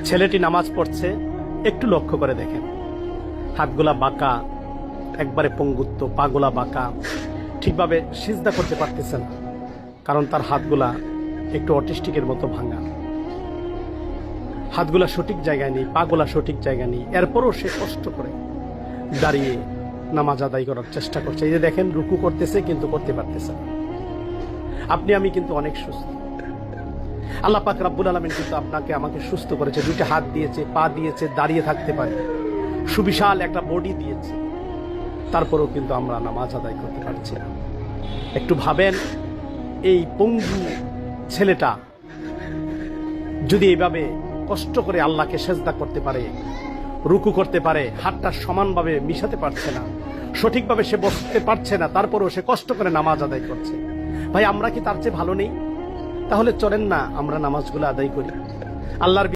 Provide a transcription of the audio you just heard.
ছেলেটি নামাজ পড়ছে, একটু লক্ষ্য করে দেখেন, হাতগুলা বাঁকা, একবারে পঙ্গুত্ব, পাগুলা বাঁকা, ঠিকভাবে সিজদা করতে পারতেছে না, কারণ তার হাতগুলা একটু অটিস্টিকের মতো ভাঙা, হাতগুলা সঠিক জায়গায় নেই, পাগুলা সঠিক জায়গায় নেই। এরপরও সে কষ্ট করে দাঁড়িয়ে নামাজ আদায় করার চেষ্টা করছে। এই যে দেখেন, রুকু করতেছে কিন্তু করতে পারতেছে না। আপনি আমি কিন্তু অনেক সুস্থ। আল্লাহ পাক রব্বুল আলামিন কিন্তু আপনাকে আমাকে সুস্থ করেছে, দুইটা হাত দিয়েছে, পা দিয়েছে, দাঁড়িয়ে থাকতে পারে, সুবিশাল একটা বডি দিয়েছে। তারপরেও কিন্তু আমরা নামাজ আদায় করতে পারছি না। একটু ভাবেন, এই পঙ্গু ছেলেটা যদি এইভাবে কষ্ট করে আল্লাহকে সেজদা করতে পারে, রুকু করতে পারে, হাতটা সমানভাবে মিশাতে পারছে না, সঠিকভাবে সে বসতে পারছে না, তারপরেও সে কষ্ট করে নামাজ আদায় করছে। ভাই, আমরা কি তার চেয়ে ভালো নেই? তাহলে চলেন না আমরা নামাজগুলো আদায় করি। আল্লাহর